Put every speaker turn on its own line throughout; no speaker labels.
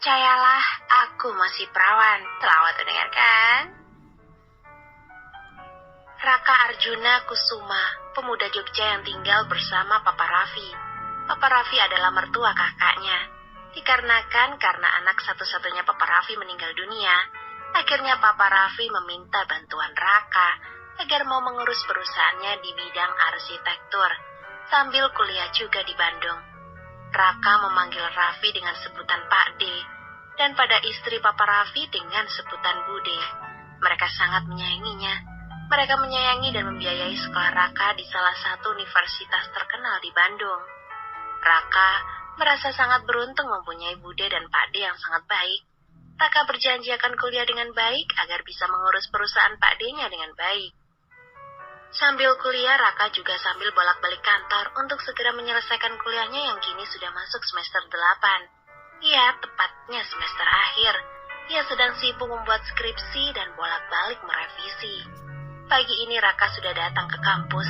Percayalah, aku masih perawan. Selamat mendengarkan. Raka Arjuna Kusuma, pemuda Jogja yang tinggal bersama Papa Raffi. Papa Raffi adalah mertua kakaknya. Dikarenakan karena anak satu-satunya Papa Raffi meninggal dunia, akhirnya Papa Raffi meminta bantuan Raka agar mau mengurus perusahaannya di bidang arsitektur, sambil kuliah juga di Bandung. Raka memanggil Raffi dengan sebutan Pak D, dan pada istri Papa Raffi dengan sebutan Bude. Mereka sangat menyayanginya. Mereka menyayangi dan membiayai sekolah Raka di salah satu universitas terkenal di Bandung. Raka merasa sangat beruntung mempunyai Bude dan Pak D yang sangat baik. Raka berjanji akan kuliah dengan baik agar bisa mengurus perusahaan Pak D-nya dengan baik. Sambil kuliah, Raka juga sambil bolak-balik kantor untuk segera menyelesaikan kuliahnya yang kini sudah masuk semester 8. Ya, tepatnya semester akhir. Ia sedang sibuk membuat skripsi dan bolak-balik merevisi. Pagi ini Raka sudah datang ke kampus.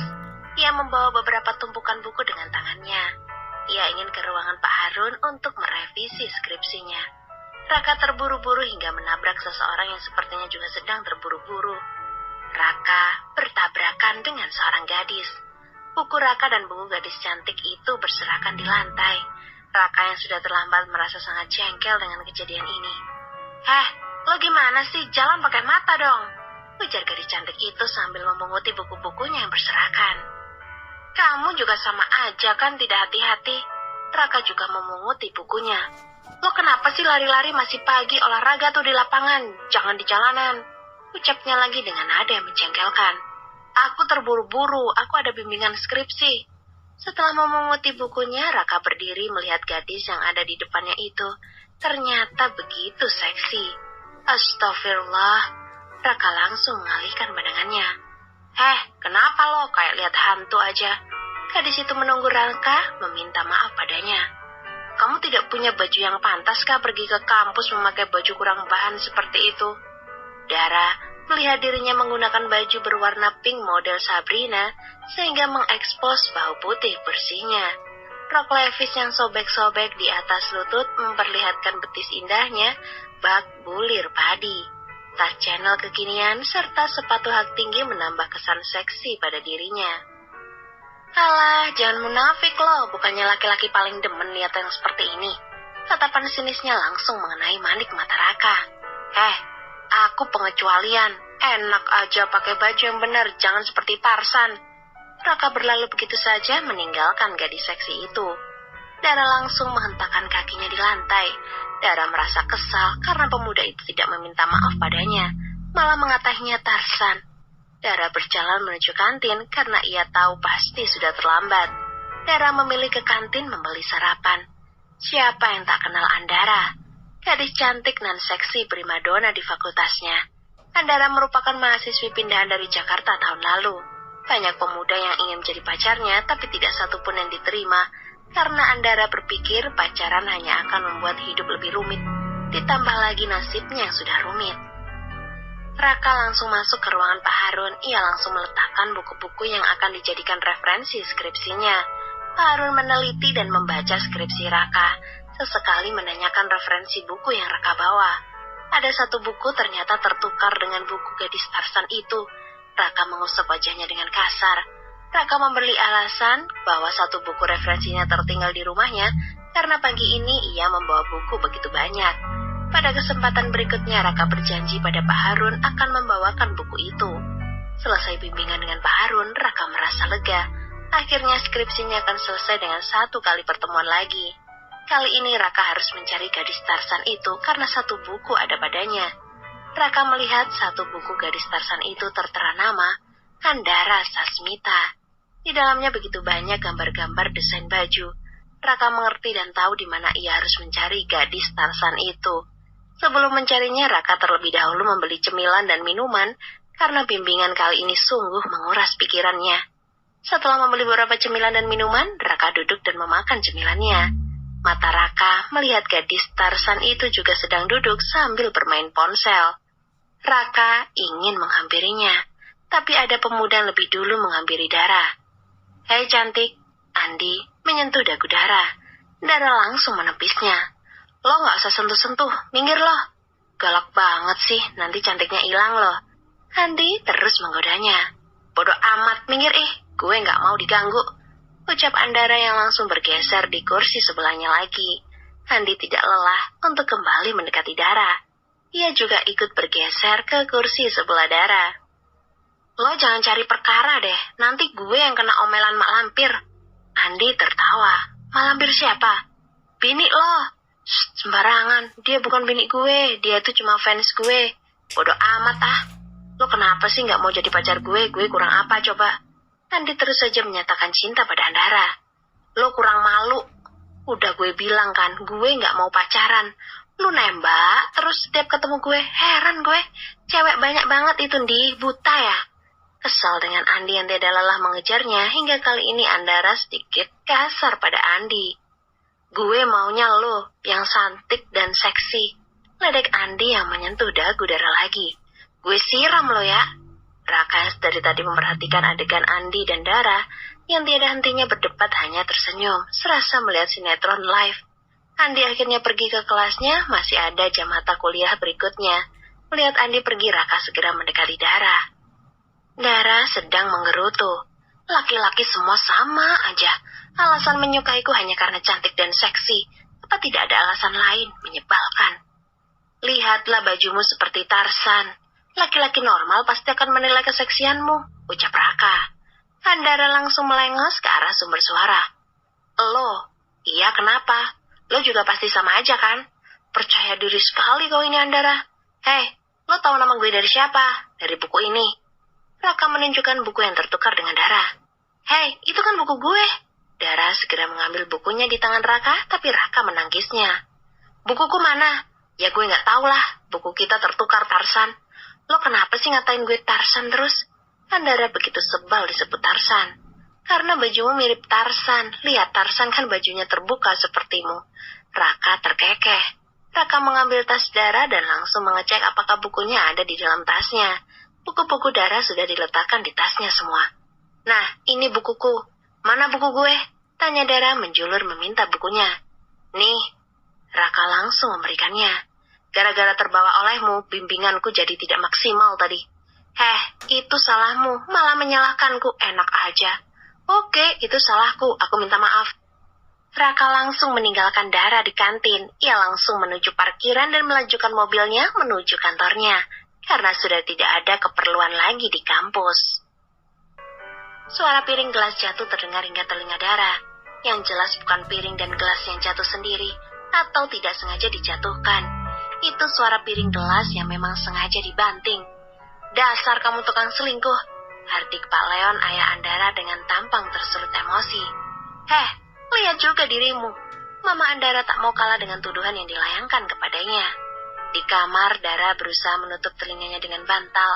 Ia membawa beberapa tumpukan buku dengan tangannya. Ia ingin ke ruangan Pak Harun untuk merevisi skripsinya. Raka terburu-buru hingga menabrak seseorang yang sepertinya juga sedang terburu-buru. Raka bertabrakan dengan seorang gadis. Buku Raka dan buku gadis cantik itu berserakan di lantai. Raka yang sudah terlambat merasa sangat jengkel dengan kejadian ini. Lo gimana sih? Jalan pakai mata dong, ujar gadis cantik itu sambil memunguti buku-bukunya yang berserakan. Kamu juga sama aja kan, tidak hati-hati. Raka juga memunguti bukunya. Lo kenapa sih lari-lari masih pagi, olahraga tuh di lapangan, jangan di jalanan, ucapnya lagi dengan nada yang menjengkelkan. Aku terburu-buru, aku ada bimbingan skripsi. Setelah memunguti bukunya, Raka berdiri melihat gadis yang ada di depannya itu. Ternyata begitu seksi. Astagfirullah. Raka langsung mengalihkan pandangannya. Kenapa lo kayak lihat hantu aja? Gadis itu menunggu Raka meminta maaf padanya. Kamu tidak punya baju yang pantas kah pergi ke kampus memakai baju kurang bahan seperti itu? Dara melihat dirinya menggunakan baju berwarna pink model Sabrina sehingga mengekspos bahu putih bersihnya. Rok levis yang sobek-sobek di atas lutut memperlihatkan betis indahnya bak bulir padi. Tas channel kekinian serta sepatu hak tinggi menambah kesan seksi pada dirinya. Alah, jangan munafik lo, bukannya laki-laki paling demen lihat yang seperti ini. Tatapan sinisnya langsung mengenai manik mata Raka. Aku pengecualian, enak aja pakai baju yang benar, jangan seperti Tarsan. Raka berlalu begitu saja meninggalkan gadis seksi itu. Dara langsung menghentakkan kakinya di lantai. Dara merasa kesal karena pemuda itu tidak meminta maaf padanya, malah mengatakannya Tarsan. Dara berjalan menuju kantin karena ia tahu pasti sudah terlambat. Dara memilih ke kantin membeli sarapan. Siapa yang tak kenal Andara? Gadis cantik dan seksi primadona di fakultasnya. Andara merupakan mahasiswi pindahan dari Jakarta tahun lalu. Banyak pemuda yang ingin menjadi pacarnya, tapi tidak satupun yang diterima, karena Andara berpikir pacaran hanya akan membuat hidup lebih rumit, ditambah lagi nasibnya yang sudah rumit. Raka langsung masuk ke ruangan Pak Harun. Ia langsung meletakkan buku-buku yang akan dijadikan referensi skripsinya. Pak Harun meneliti dan membaca skripsi Raka. Sesekali menanyakan referensi buku yang Raka bawa. Ada satu buku ternyata tertukar dengan buku gadis Tarsan itu. Raka mengusap wajahnya dengan kasar. Raka memberi alasan bahwa satu buku referensinya tertinggal di rumahnya karena pagi ini ia membawa buku begitu banyak. Pada kesempatan berikutnya Raka berjanji pada Pak Harun akan membawakan buku itu. Selesai bimbingan dengan Pak Harun, Raka merasa lega. Akhirnya skripsinya akan selesai dengan satu kali pertemuan lagi. Kali ini Raka harus mencari gadis Tarsan itu karena satu buku ada padanya. Raka melihat satu buku gadis Tarsan itu tertera nama Andara Sasmita. Di dalamnya begitu banyak gambar-gambar desain baju. Raka mengerti dan tahu di mana ia harus mencari gadis Tarsan itu. Sebelum mencarinya, Raka terlebih dahulu membeli cemilan dan minuman karena bimbingan kali ini sungguh menguras pikirannya. Setelah membeli beberapa cemilan dan minuman, Raka duduk dan memakan cemilannya. Mata Raka melihat gadis Tarsan itu juga sedang duduk sambil bermain ponsel. Raka ingin menghampirinya, tapi ada pemuda yang lebih dulu menghampiri Dara. Hei cantik, Andi menyentuh dagu Dara. Dara langsung menepisnya. Lo nggak usah sentuh-sentuh, minggir lo. Galak banget sih, nanti cantiknya hilang lo. Andi terus menggodanya. Bodoh amat, minggir gue nggak mau diganggu. Ucap Andara yang langsung bergeser di kursi sebelahnya lagi. Andi tidak lelah untuk kembali mendekati Dara. Ia juga ikut bergeser ke kursi sebelah Dara. Lo jangan cari perkara deh, nanti gue yang kena omelan mak lampir. Andi tertawa. Mak lampir siapa? Bini lo. Shh, sembarangan, dia bukan bini gue, dia tuh cuma fans gue. Bodoh amat ah. Lo kenapa sih gak mau jadi pacar gue kurang apa coba? Andi terus saja menyatakan cinta pada Andara. Lo kurang malu. Udah gue bilang kan, gue gak mau pacaran. Lu nembak, terus setiap ketemu gue, heran gue. Cewek banyak banget itu, Ndi, buta ya? Kesal dengan Andi yang tidak lelah mengejarnya, hingga kali ini Andara sedikit kasar pada Andi. Gue maunya lo, yang cantik dan seksi. Ledek Andi yang menyentuh dagu Dara lagi. Gue siram lo ya. Raka yang dari tadi memperhatikan adegan Andi dan Dara, yang tiada hentinya berdebat hanya tersenyum, serasa melihat sinetron live. Andi akhirnya pergi ke kelasnya, masih ada jam mata kuliah berikutnya. Melihat Andi pergi, Raka segera mendekati Dara. Dara sedang menggerutu. Laki-laki semua sama aja. Alasan menyukaiku hanya karena cantik dan seksi. Apa tidak ada alasan lain? Menyebalkan. Lihatlah bajumu seperti Tarsan. Laki-laki normal pasti akan menilai keseksianmu, ucap Raka. Andara langsung melengos ke arah sumber suara. Lo? Iya, kenapa? Lo juga pasti sama aja kan? Percaya diri sekali kau ini, Andara. Hei, lo tahu nama gue dari siapa? Dari buku ini. Raka menunjukkan buku yang tertukar dengan Dara. Hei, itu kan buku gue. Dara segera mengambil bukunya di tangan Raka, tapi Raka menangkisnya. Bukuku mana? Ya gue nggak tahu lah, buku kita tertukar Tarsan. Lo kenapa sih ngatain gue Tarsan terus? Andara begitu sebal disebut Tarsan. Karena bajumu mirip Tarsan. Lihat, Tarsan kan bajunya terbuka sepertimu. Raka terkekeh. Raka mengambil tas Dara dan langsung mengecek apakah bukunya ada di dalam tasnya. Buku-buku Dara sudah diletakkan di tasnya semua. Nah, ini bukuku. Mana buku gue? Tanya Dara menjulur meminta bukunya. Nih, Raka langsung memberikannya. Gara-gara terbawa olehmu, bimbinganku jadi tidak maksimal tadi. Itu salahmu, malah menyalahkanku, enak aja. Oke, itu salahku, aku minta maaf. Raka langsung meninggalkan Dara di kantin. Ia langsung menuju parkiran dan melanjutkan mobilnya menuju kantornya. Karena sudah tidak ada keperluan lagi di kampus. Suara piring gelas jatuh terdengar hingga telinga Dara. Yang jelas bukan piring dan gelas yang jatuh sendiri, atau tidak sengaja dijatuhkan. Itu suara piring gelas yang memang sengaja dibanting. Dasar kamu tukang selingkuh, hardik Pak Leon ayah Andara dengan tampang tersulut emosi. Lihat juga dirimu. Mama Andara tak mau kalah dengan tuduhan yang dilayangkan kepadanya. Di kamar, Dara berusaha menutup telinganya dengan bantal.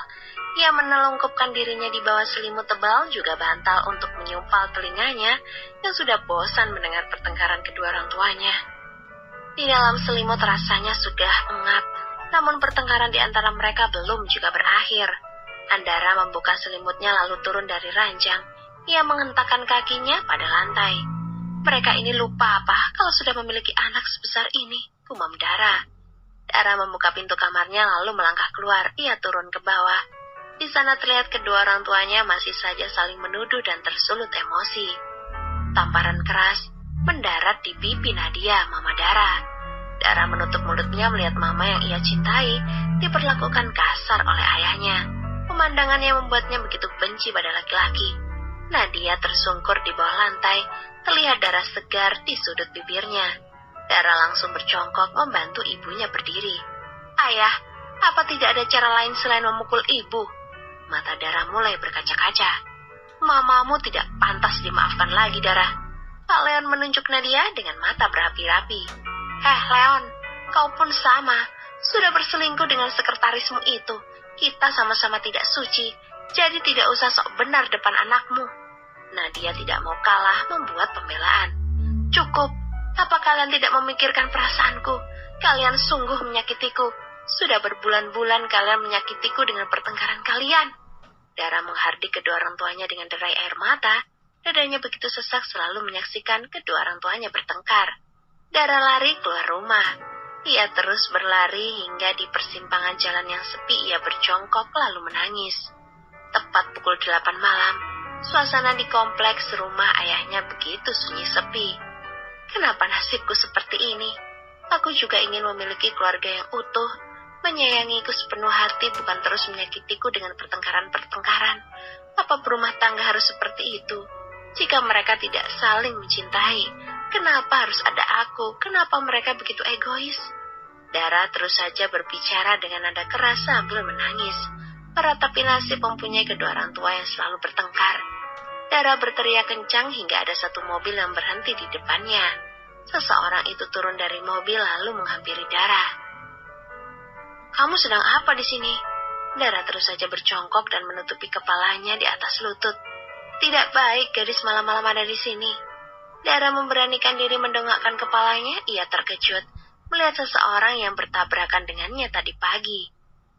Ia menelungkupkan dirinya di bawah selimut tebal, juga bantal untuk menyumpal telinganya yang sudah bosan mendengar pertengkaran kedua orang tuanya. Di dalam selimut rasanya sudah engap, namun pertengkaran di antara mereka belum juga berakhir. Andara membuka selimutnya lalu turun dari ranjang. Ia menghentakkan kakinya pada lantai. Mereka ini lupa apa kalau sudah memiliki anak sebesar ini, gumam Dara. Dara membuka pintu kamarnya lalu melangkah keluar. Ia turun ke bawah. Di sana terlihat kedua orang tuanya masih saja saling menuduh dan tersulut emosi. Tamparan keras mendarat di pipi Nadia, Mama Dara. Dara menutup mulutnya melihat mama yang ia cintai diperlakukan kasar oleh ayahnya. Pemandangannya membuatnya begitu benci pada laki-laki. Nadia tersungkur di bawah lantai, terlihat darah segar di sudut bibirnya. Dara langsung berjongkok membantu ibunya berdiri. Ayah, apa tidak ada cara lain selain memukul ibu? Mata Dara mulai berkaca-kaca. Mamamu tidak pantas dimaafkan lagi, Dara. Pak Leon menunjuk Nadia dengan mata berapi-api. Leon, kau pun sama. Sudah berselingkuh dengan sekretarismu itu. Kita sama-sama tidak suci, jadi tidak usah sok benar depan anakmu. Nadia tidak mau kalah membuat pembelaan. Cukup. Apa kalian tidak memikirkan perasaanku? Kalian sungguh menyakitiku. Sudah berbulan-bulan kalian menyakitiku dengan pertengkaran kalian. Dara menghardik kedua orang tuanya dengan derai air mata. Dadanya begitu sesak selalu menyaksikan kedua orang tuanya bertengkar. Dara lari keluar rumah. Ia terus berlari hingga di persimpangan jalan yang sepi ia berjongkok lalu menangis. Tepat pukul 8 malam, suasana di kompleks rumah ayahnya begitu sunyi sepi. Kenapa nasibku seperti ini? Aku juga ingin memiliki keluarga yang utuh, menyayangiku sepenuh hati, bukan terus menyakitiku dengan pertengkaran-pertengkaran. Apa berumah tangga harus seperti itu? Jika mereka tidak saling mencintai, kenapa harus ada aku? Kenapa mereka begitu egois? Dara terus saja berbicara dengan nada keras sambil menangis, meratapi nasib mempunyai kedua orang tua yang selalu bertengkar. Dara berteriak kencang hingga ada satu mobil yang berhenti di depannya. Seseorang itu turun dari mobil lalu menghampiri Dara. "Kamu sedang apa di sini?" Dara terus saja berjongkok dan menutupi kepalanya di atas lutut. "Tidak baik gadis malam-malam ada di sini." Dara memberanikan diri mendongakkan kepalanya. Ia terkejut melihat seseorang yang bertabrakan dengannya tadi pagi.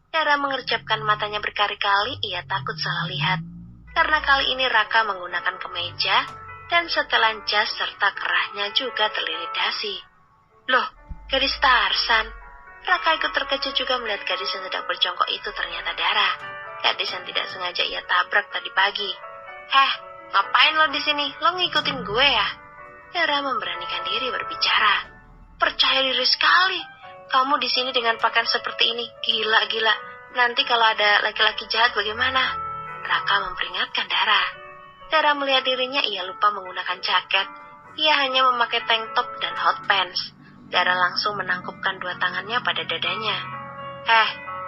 Dara mengerjapkan matanya berkali-kali. Ia takut salah lihat, karena kali ini Raka menggunakan kemeja dan setelan jas serta kerahnya juga terlilit dasi. "Loh, gadis Tarsan." Raka ikut terkejut juga melihat gadis yang sedang berjongkok itu ternyata Dara, gadis yang tidak sengaja ia tabrak tadi pagi. Ngapain lo di sini? Lo ngikutin gue ya?" Dara memberanikan diri berbicara. "Percaya diri sekali. Kamu di sini dengan pakaian seperti ini. Gila. Nanti kalau ada laki-laki jahat bagaimana?" Raka memperingatkan Dara. Dara melihat dirinya ia lupa menggunakan jaket. Ia hanya memakai tank top dan hot pants. Dara langsung menangkupkan dua tangannya pada dadanya.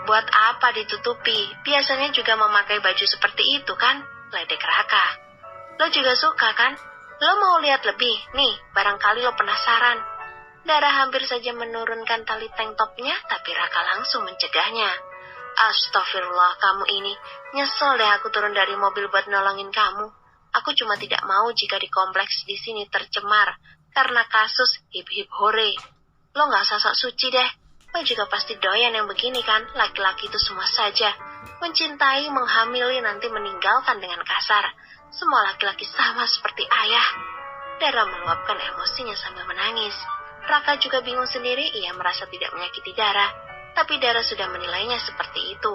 Buat apa ditutupi? Biasanya juga memakai baju seperti itu kan?" Ledek Raka. "Lo juga suka kan? Lo mau lihat lebih? Nih, barangkali lo penasaran." Dara hampir saja menurunkan tali tank topnya, tapi Raka langsung mencegahnya. "Astagfirullah, kamu ini. Nyesel deh aku turun dari mobil buat nolongin kamu. Aku cuma tidak mau jika di kompleks di sini tercemar karena kasus hip-hip hore. Lo gak usah sok suci deh. Lo juga pasti doyan yang begini kan? Laki-laki itu semua saja. Mencintai, menghamili, nanti meninggalkan dengan kasar. Semua laki-laki sama seperti ayah." Dara meluapkan emosinya sambil menangis. Raka juga bingung sendiri. Ia merasa tidak menyakiti Dara, tapi Dara sudah menilainya seperti itu.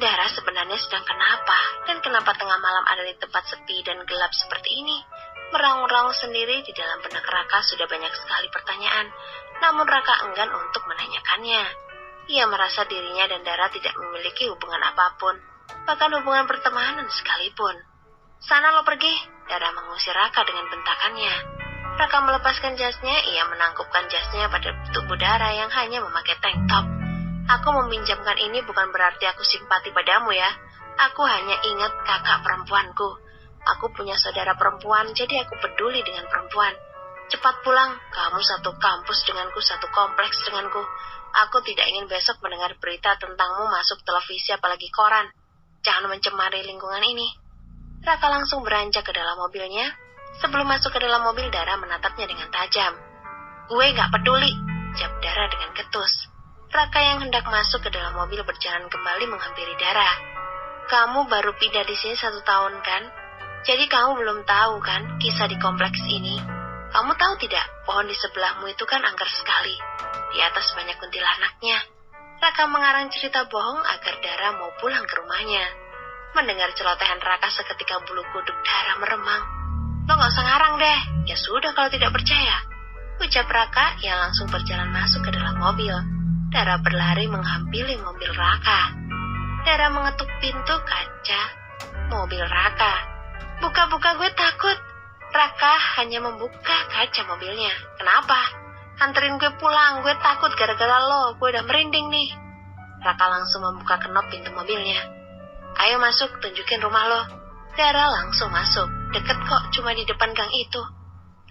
Dara sebenarnya sedang kenapa? Dan kenapa tengah malam ada di tempat sepi dan gelap seperti ini? Meraung-raung sendiri di dalam benak Raka sudah banyak sekali pertanyaan, namun Raka enggan untuk menanyakannya. Ia merasa dirinya dan Dara tidak memiliki hubungan apapun, bahkan hubungan pertemanan sekalipun. "Sana lo pergi," Dara mengusir Raka dengan bentakannya. Raka melepaskan jasnya. Ia menangkupkan jasnya pada tubuh Dara yang hanya memakai tank top. "Aku meminjamkan ini bukan berarti aku simpati padamu ya. Aku hanya ingat kakak perempuanku. Aku punya saudara perempuan, jadi aku peduli dengan perempuan. Cepat pulang, kamu satu kampus denganku, satu kompleks denganku. Aku tidak ingin besok mendengar berita tentangmu masuk televisi apalagi koran. Jangan mencemari lingkungan ini." Raka langsung beranjak ke dalam mobilnya. Sebelum masuk ke dalam mobil, Dara menatapnya dengan tajam. "Gue gak peduli," jawab Dara dengan ketus. Raka yang hendak masuk ke dalam mobil berjalan kembali menghampiri Dara. "Kamu baru pindah di sini 1 tahun kan? Jadi kamu belum tahu kan kisah di kompleks ini? Kamu tahu tidak, pohon di sebelahmu itu kan angker sekali. Di atas banyak kuntilanaknya." Raka mengarang cerita bohong agar Dara mau pulang ke rumahnya. Mendengar celotehan Raka seketika bulu kuduk Dara meremang. "Lo gak usah ngarang deh. Ya sudah kalau tidak percaya," ucap Raka yang langsung berjalan masuk ke dalam mobil. Dara berlari menghampiri mobil Raka. Dara mengetuk pintu kaca mobil Raka. "Buka-buka, gue takut." Raka hanya membuka kaca mobilnya. "Kenapa? Anterin gue pulang, gue takut gara-gara lo, gue udah merinding nih." Raka langsung membuka kenop pintu mobilnya. "Ayo masuk, tunjukin rumah lo." Dara langsung masuk. "Deket kok, cuma di depan gang itu."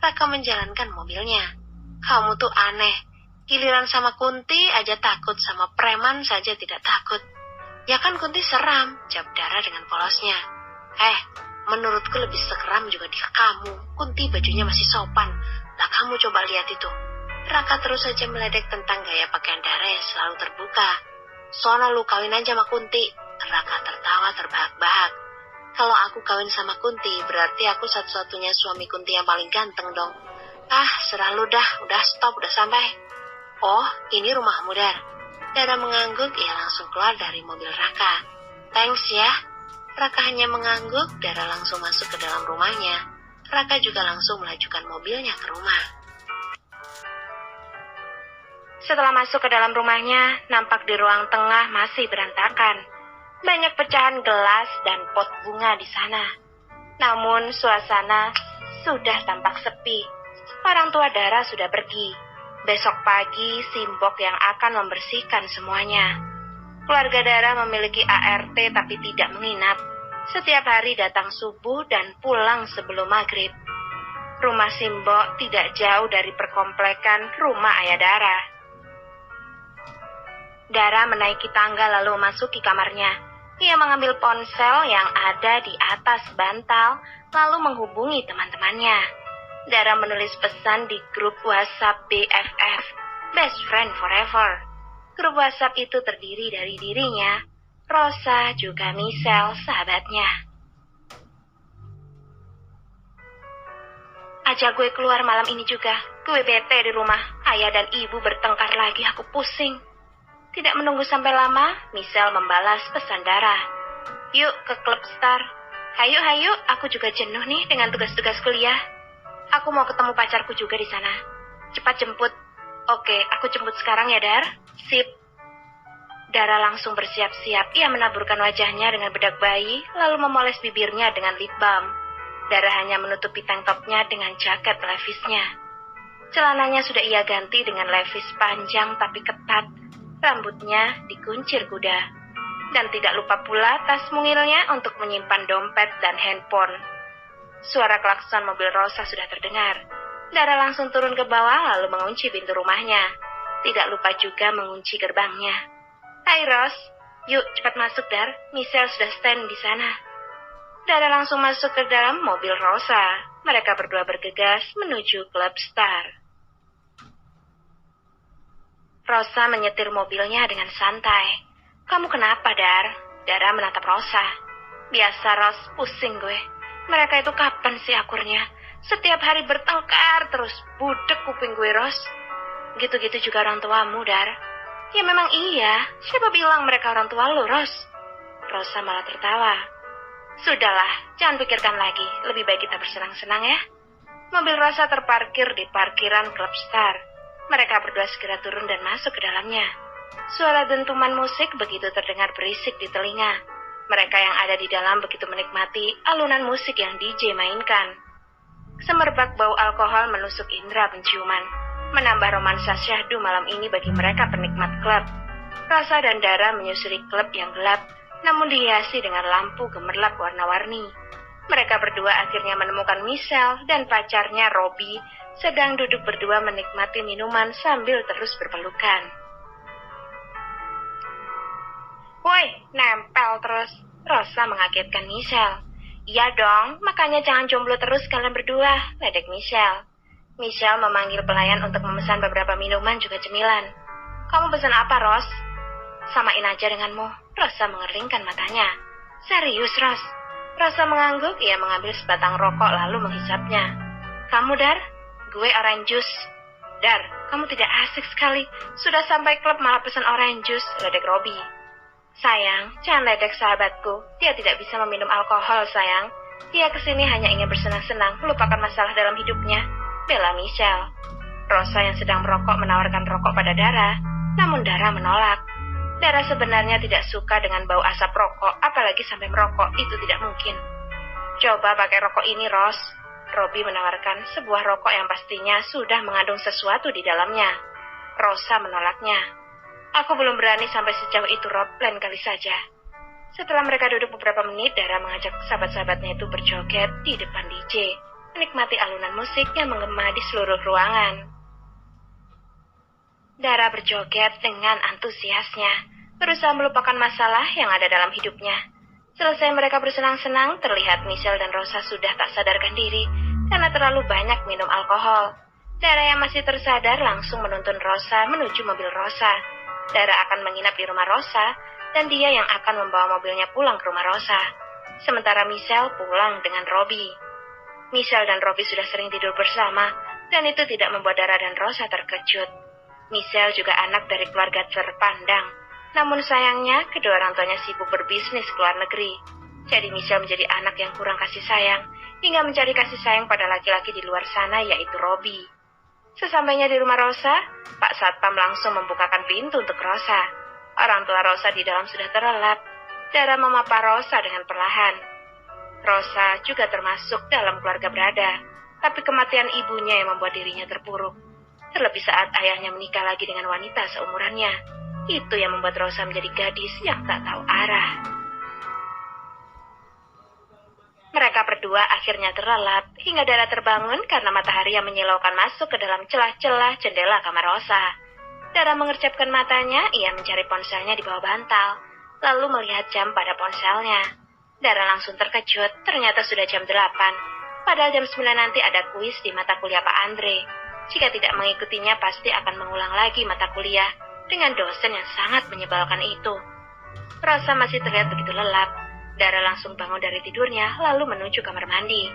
Raka menjalankan mobilnya. "Kamu tuh aneh. Giliran sama Kunti aja takut, sama preman saja tidak takut." "Ya kan Kunti seram," jawab Dara dengan polosnya. Menurutku lebih seram juga di kamu. Kunti bajunya masih sopan. Lah kamu coba lihat itu." Raka terus saja meledek tentang gaya pakaian Dara yang selalu terbuka. "Sono lu kawin aja sama Kunti." Raka tertawa terbahak-bahak. "Kalau aku kawin sama Kunti, berarti aku satu-satunya suami Kunti yang paling ganteng dong." "Serah lu dah, udah stop, udah sampai." Oh, ini rumahmu, Dar. Dara mengangguk, ia langsung keluar dari mobil Raka. Thanks ya. Raka hanya mengangguk, Dara langsung masuk ke dalam rumahnya. Raka juga langsung melajukan mobilnya ke rumah. Setelah masuk ke dalam rumahnya, nampak di ruang tengah masih berantakan. Banyak pecahan gelas dan pot bunga di sana. Namun suasana sudah tampak sepi. Orang tua Dara sudah pergi. Besok pagi Simbok yang akan membersihkan semuanya. Keluarga Dara memiliki ART tapi tidak menginap. Setiap hari datang subuh dan pulang sebelum maghrib. Rumah Simbok tidak jauh dari perkomplekan rumah ayah Dara. Dara menaiki tangga lalu memasuki kamarnya. Ia mengambil ponsel yang ada di atas bantal, lalu menghubungi teman-temannya. Dara menulis pesan di grup WhatsApp BFF, Best Friend Forever. Grup WhatsApp itu terdiri dari dirinya, Rosa, juga Michelle, sahabatnya. Ajak gue keluar malam ini juga. Gue bete di rumah. Ayah dan ibu bertengkar lagi, aku pusing. Tidak menunggu sampai lama, Michelle membalas pesan Dara. Yuk ke Club Star. Hayu, aku juga jenuh nih dengan tugas-tugas kuliah. Aku mau ketemu pacarku juga di sana. Cepat jemput. Oke, aku jemput sekarang ya, Dar. Sip. Dara langsung bersiap-siap. Ia menaburkan wajahnya dengan bedak bayi, lalu memoles bibirnya dengan lip balm. Dara hanya menutupi tank topnya dengan jaket levisnya. Celananya sudah ia ganti dengan levis panjang tapi ketat. Rambutnya dikuncir kuda. Dan tidak lupa pula tas mungilnya untuk menyimpan dompet dan handphone. Suara klakson mobil Rosa sudah terdengar. Dara langsung turun ke bawah lalu mengunci pintu rumahnya. Tidak lupa juga mengunci gerbangnya. Hai Ros, yuk cepat masuk Dar. Michelle sudah stand di sana. Dara langsung masuk ke dalam mobil Rosa. Mereka berdua bergegas menuju Club Star. Rosa menyetir mobilnya dengan santai. Kamu kenapa, Dar? Dara menatap Rosa. Biasa, Ros, pusing gue. Mereka itu kapan sih akurnya? Setiap hari bertengkar terus, budek kuping gue, Ros. Gitu-gitu juga orang tuamu, Dar. Ya memang iya, siapa bilang mereka orang tua lo, Ros? Rosa malah tertawa. Sudahlah, jangan pikirkan lagi. Lebih baik kita bersenang-senang ya. Mobil Rosa terparkir di parkiran Club Star. Mereka berdua segera turun dan masuk ke dalamnya. Suara dentuman musik begitu terdengar berisik di telinga. Mereka yang ada di dalam begitu menikmati alunan musik yang DJ mainkan. Semerbak bau alkohol menusuk indera penciuman, menambah romansa syahdu malam ini bagi mereka penikmat klub. Rosa dan Dara menyusuri klub yang gelap, namun dihiasi dengan lampu gemerlap warna-warni. Mereka berdua akhirnya menemukan Michelle dan pacarnya Robbie sedang duduk berdua menikmati minuman sambil terus berpelukan. Woi, nempel terus. Rosa mengagetkan Michelle. Iya dong, makanya jangan jomblo terus kalian berdua, ledek Michelle. Michelle memanggil pelayan untuk memesan beberapa minuman juga cemilan. Kamu pesan apa, Ros? Samain aja denganmu. Rosa mengerlingkan matanya. Serius, Ros? Rosa mengangguk, ia mengambil sebatang rokok lalu menghisapnya. Kamu, Dar? Gue orange juice. Dar, kamu tidak asik sekali. Sudah sampai klub malah pesan orange juice, ledek Robbie. Sayang, jangan ledek sahabatku. Dia tidak bisa meminum alkohol, sayang. Dia kesini hanya ingin bersenang-senang, melupakan masalah dalam hidupnya, bela Michelle. Rosa yang sedang merokok menawarkan rokok pada Dara, namun Dara menolak. Dara sebenarnya tidak suka dengan bau asap rokok, apalagi sampai merokok, itu tidak mungkin. Coba pakai rokok ini, Ros. Robbie menawarkan sebuah rokok yang pastinya sudah mengandung sesuatu di dalamnya. Rosa menolaknya. Aku belum berani sampai sejauh itu, Rob, lain kali saja. Setelah mereka duduk beberapa menit, Dara mengajak sahabat-sahabatnya itu berjoget di depan DJ, menikmati alunan musik yang menggema di seluruh ruangan. Dara berjoget dengan antusiasnya, berusaha melupakan masalah yang ada dalam hidupnya. Selesai mereka bersenang-senang, terlihat Michelle dan Rosa sudah tak sadarkan diri karena terlalu banyak minum alkohol. Dara yang masih tersadar langsung menuntun Rosa menuju mobil Rosa. Dara akan menginap di rumah Rosa, dan dia yang akan membawa mobilnya pulang ke rumah Rosa. Sementara Michelle pulang dengan Robbie. Michelle dan Robbie sudah sering tidur bersama, dan itu tidak membuat Dara dan Rosa terkejut. Michelle juga anak dari keluarga terpandang. Namun sayangnya, kedua orang tuanya sibuk berbisnis ke luar negeri. Jadi Michelle menjadi anak yang kurang kasih sayang, hingga mencari kasih sayang pada laki-laki di luar sana, yaitu Robbie. Sesampainya di rumah Rosa, Pak Satpam langsung membukakan pintu untuk Rosa. Orang tua Rosa di dalam sudah terlelap. Dara memapa Rosa dengan perlahan. Rosa juga termasuk dalam keluarga berada, tapi kematian ibunya yang membuat dirinya terpuruk. Terlebih saat ayahnya menikah lagi dengan wanita seumurannya. Itu yang membuat Rosa menjadi gadis yang tak tahu arah. Mereka berdua akhirnya terlelap hingga Dara terbangun karena matahari yang menyilaukan masuk ke dalam celah-celah jendela kamar Rosa. Dara mengercapkan matanya, ia mencari ponselnya di bawah bantal, lalu melihat jam pada ponselnya. Dara langsung terkejut, ternyata sudah jam 8. Padahal jam 9 nanti ada kuis di mata kuliah Pak Andre. Jika tidak mengikutinya pasti akan mengulang lagi mata kuliah dengan dosen yang sangat menyebalkan itu. Rosa masih terlihat begitu lelap. Dara langsung bangun dari tidurnya lalu menuju kamar mandi.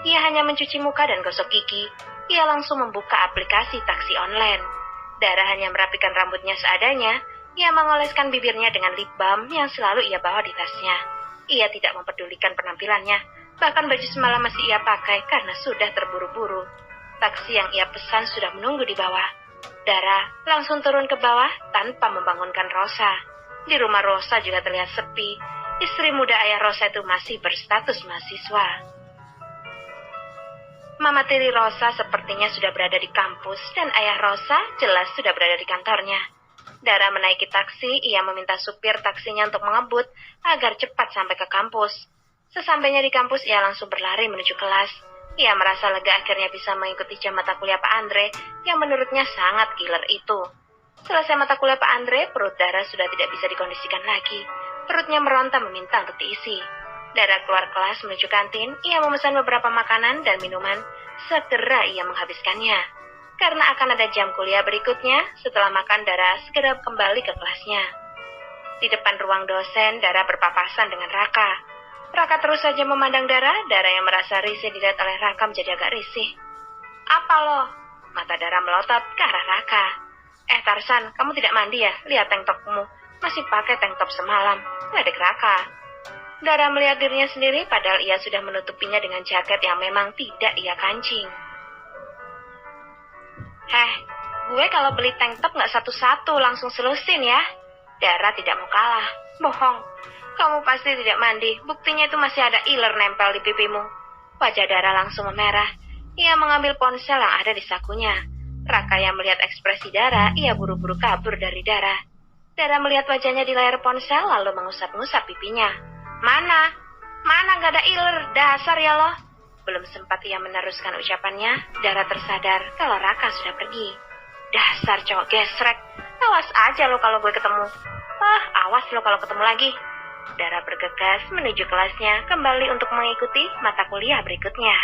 Ia hanya mencuci muka dan gosok gigi. Ia langsung membuka aplikasi taksi online. Dara hanya merapikan rambutnya seadanya. Ia mengoleskan bibirnya dengan lip balm yang selalu ia bawa di tasnya. Ia tidak mempedulikan penampilannya. Bahkan baju semalam masih ia pakai karena sudah terburu-buru. Taksi yang ia pesan sudah menunggu di bawah. Dara langsung turun ke bawah tanpa membangunkan Rosa. Di rumah Rosa juga terlihat sepi. Istri muda ayah Rosa itu masih berstatus mahasiswa. Mama tiri Rosa sepertinya sudah berada di kampus dan ayah Rosa jelas sudah berada di kantornya. Dara menaiki taksi, ia meminta supir taksinya untuk mengebut agar cepat sampai ke kampus. Sesampainya di kampus, ia langsung berlari menuju kelas. Ia merasa lega akhirnya bisa mengikuti jam mata kuliah Pak Andre yang menurutnya sangat killer itu. Selesai mata kuliah Pak Andre, perut Dara sudah tidak bisa dikondisikan lagi. Perutnya meronta meminta untuk diisi. Dara keluar kelas menuju kantin, ia memesan beberapa makanan dan minuman. Segera ia menghabiskannya. Karena akan ada jam kuliah berikutnya, setelah makan Dara segera kembali ke kelasnya. Di depan ruang dosen, Dara berpapasan dengan Raka. Raka terus saja memandang Dara yang merasa risih dilihat oleh Raka menjadi agak risih. "Apa lo?" Mata Dara melotot ke arah Raka. Tarzan, kamu tidak mandi ya? Lihat tank topmu. Masih pakai tank top semalam." Ledek Raka. Dara melihat dirinya sendiri padahal ia sudah menutupinya dengan jaket yang memang tidak ia kancing. Gue kalau beli tank top nggak satu-satu langsung selusin ya." Dara tidak mau kalah. "Bohong. Kamu pasti tidak mandi. Buktinya itu masih ada iler nempel di pipimu." Wajah Dara langsung memerah. Ia mengambil ponsel yang ada di sakunya. Raka yang melihat ekspresi Dara, ia buru-buru kabur dari Dara. Dara melihat wajahnya di layar ponsel lalu mengusap-ngusap pipinya. Mana nggak ada iler, dasar ya lo." Belum sempat ia meneruskan ucapannya, Dara tersadar kalau Raka sudah pergi. "Dasar cowok gesrek, awas aja lo kalau gue ketemu." Awas lo kalau ketemu lagi." Dara bergegas menuju kelasnya kembali untuk mengikuti mata kuliah berikutnya.